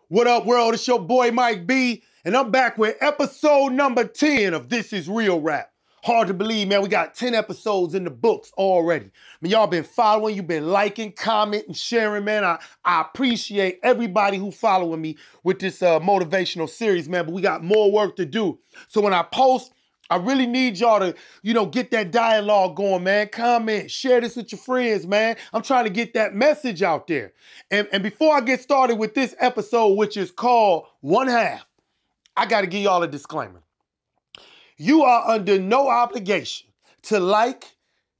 What up, world? It's your boy Mike B, and I'm back with episode number 10 of This Is Real Rap. Hard to believe, man. We got 10 episodes in the books already. I mean, y'all been following, you've been liking, commenting, sharing, man. I appreciate everybody who following me with this motivational series, man. But we got more work to do. So when I post, I really need y'all to, get that dialogue going, man. Comment, share this with your friends, man. I'm trying to get that message out there. And before I get started with this episode, which is called One Half, I got to give y'all a disclaimer. You are under no obligation to like,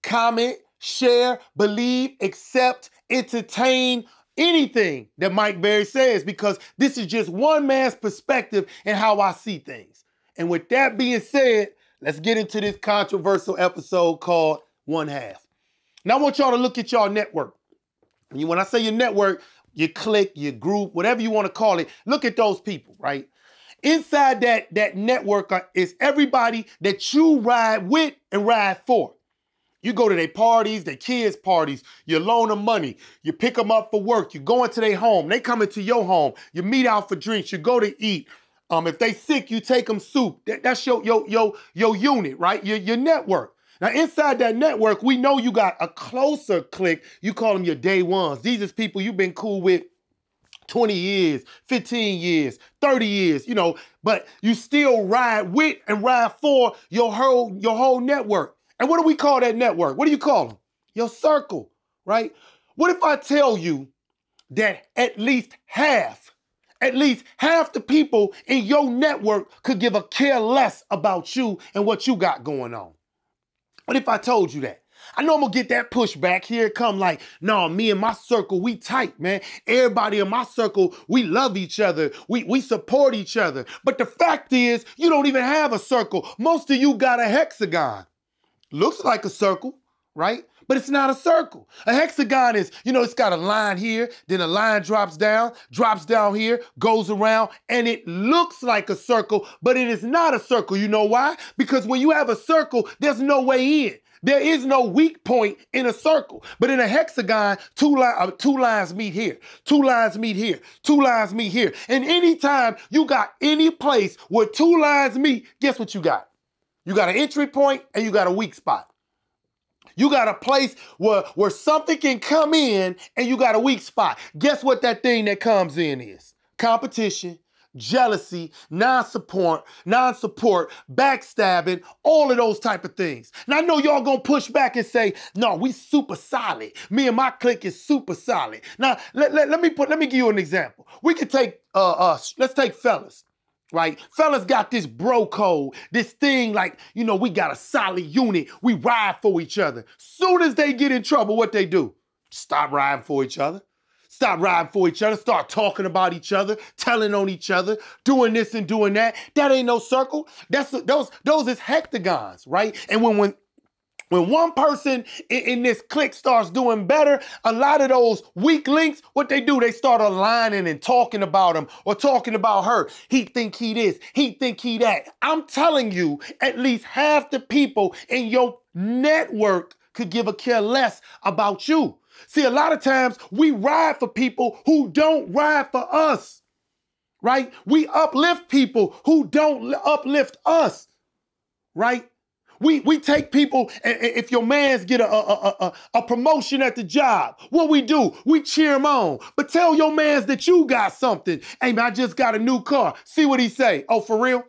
comment, share, believe, accept, entertain anything that Mike Berry says, because this is just one man's perspective and how I see things. And with that being said, let's get into this controversial episode called One Half. Now I want y'all to look at y'all network. When I say your network, your clique, your group, whatever you want to call it, look at those people, right? Inside that network is everybody that you ride with and ride for. You go to their parties, their kids' parties, you loan them money, you pick them up for work, you go into their home, they come into your home, you meet out for drinks, you go to eat. If they sick, you take them soup. That's your unit, right? Your network. Now, inside that network, we know you got a closer clique. You call them your day ones. These is people you've been cool with 20 years, 15 years, 30 years, but you still ride with and ride for your whole network. And what do we call that network? What do you call them? Your circle, right? What if I tell you that at least half the people in your network could give a care less about you and what you got going on? What if I told you that? I know I'm gonna get that pushback. Here it come like, no, me and my circle, we tight, man. Everybody in my circle, we love each other. We support each other. But the fact is, you don't even have a circle. Most of you got a hexagon. Looks like a circle, right? But it's not a circle. A hexagon is, it's got a line here, then a line drops down here, goes around, and it looks like a circle, but it is not a circle. You know why? Because when you have a circle, there's no way in. There is no weak point in a circle. But in a hexagon, two lines meet here, two lines meet here, two lines meet here. And anytime you got any place where two lines meet, guess what you got? You got an entry point and you got a weak spot. You got a place where something can come in and you got a weak spot. Guess what that thing that comes in is? Competition, jealousy, non-support, backstabbing, all of those type of things. Now I know y'all gonna push back and say, no, we super solid. Me and my clique is super solid. Now let me give you an example. We could take let's take fellas. Right? Fellas got this bro code, this thing like, we got a solid unit. We ride for each other. Soon as they get in trouble, what they do? Stop riding for each other. Stop riding for each other. Start talking about each other, telling on each other, doing this and doing that. That ain't no circle. Those is hexagons, right? And when one person in this clique starts doing better, a lot of those weak links, what they do, they start aligning and talking about him or talking about her. He think he this, he think he that. I'm telling you, at least half the people in your network could give a care less about you. See, a lot of times we ride for people who don't ride for us, right? We uplift people who don't uplift us, right? We take people, and if your mans get a promotion at the job, what we do? We cheer them on. But tell your mans that you got something. Hey, man, I just got a new car. See what he say. Oh, for real?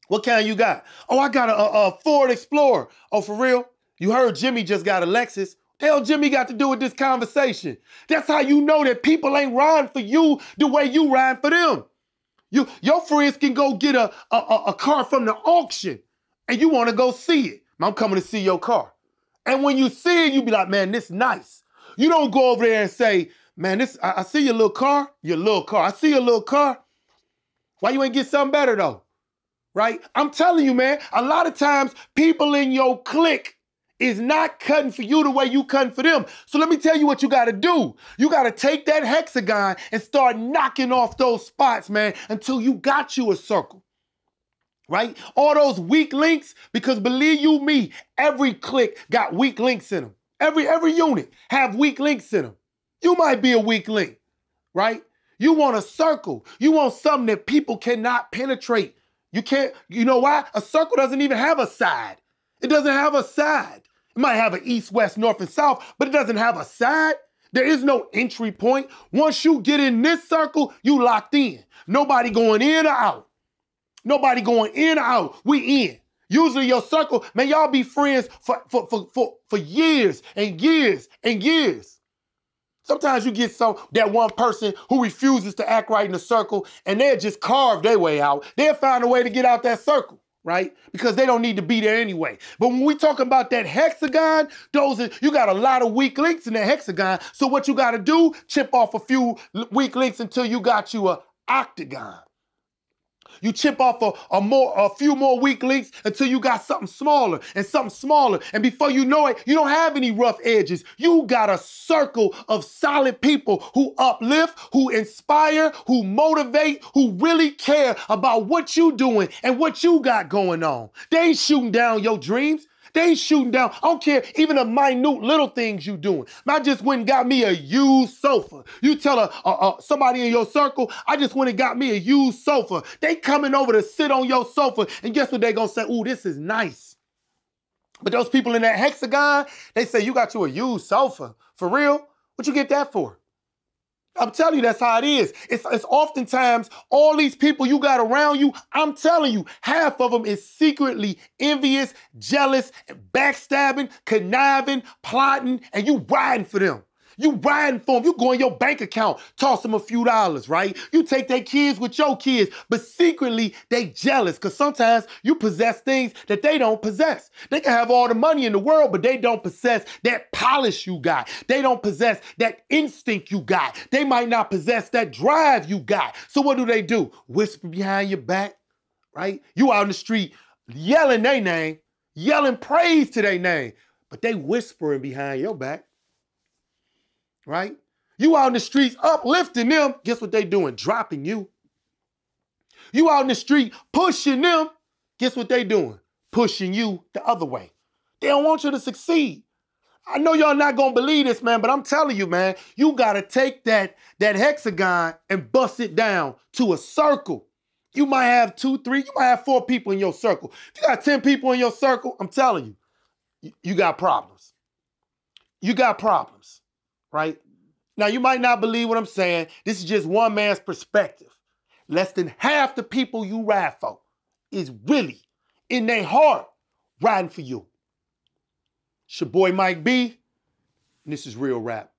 What kind you got? Oh, I got a Ford Explorer. Oh, for real? You heard Jimmy just got a Lexus. The hell Jimmy got to do with this conversation? That's how you know that people ain't riding for you the way you ride for them. Your friends can go get a car from the auction, and you want to go see it. I'm coming to see your car. And when you see it, you be like, man, this nice. You don't go over there and say, man, I see your little car. I see your little car. Why you ain't get something better though? Right? I'm telling you, man, a lot of times people in your clique is not cutting for you the way you cutting for them. So let me tell you what you got to do. You got to take that hexagon and start knocking off those spots, man, until you got you a circle. Right? All those weak links, because believe you me, every clique got weak links in them. Every unit have weak links in them. You might be a weak link, right? You want a circle. You want something that people cannot penetrate. You know why? A circle doesn't even have a side. It doesn't have a side. It might have an east, west, north, and south, but it doesn't have a side. There is no entry point. Once you get in this circle, you locked in. Nobody going in or out. Nobody going in or out. We in. Usually your circle, man, y'all be friends for years and years and years. Sometimes you get that one person who refuses to act right in the circle and they'll just carve their way out. They'll find a way to get out that circle, right? Because they don't need to be there anyway. But when we talk about that hexagon, you got a lot of weak links in that hexagon. So what you got to do, chip off a few weak links until you got you a octagon. You chip off a few more weak links until you got something smaller and something smaller. And before you know it, you don't have any rough edges. You got a circle of solid people who uplift, who inspire, who motivate, who really care about what you doing and what you got going on. They ain't shooting down your dreams. They ain't shooting down. I don't care even the minute little things you doing. I just went and got me a used sofa. You tell somebody in your circle, I just went and got me a used sofa. They coming over to sit on your sofa, and guess what they gonna say? Ooh, this is nice. But those people in that hexagon, they say, you got you a used sofa. For real? What you get that for? I'm telling you, that's how it is. It's oftentimes all these people you got around you, I'm telling you, half of them is secretly envious, jealous, backstabbing, conniving, plotting, and you riding for them. You riding for them. You go in your bank account, toss them a few dollars, right? You take their kids with your kids, but secretly they jealous because sometimes you possess things that they don't possess. They can have all the money in the world, but they don't possess that polish you got. They don't possess that instinct you got. They might not possess that drive you got. So what do? Whisper behind your back, right? You out in the street yelling their name, yelling praise to their name, but they whispering behind your back. Right? You out in the streets uplifting them. Guess what they doing? Dropping you. You out in the street pushing them. Guess what they doing? Pushing you the other way. They don't want you to succeed. I know y'all not gonna believe this, man, but I'm telling you, man, you gotta take that hexagon and bust it down to a circle. You might have 2, 3, you might have 4 people in your circle. If you got 10 people in your circle, I'm telling you, you got problems. You got problems. Right? Now, you might not believe what I'm saying. This is just one man's perspective. Less than half the people you ride for is really, in their heart, riding for you. It's your boy Mike B, and this is Real Rap.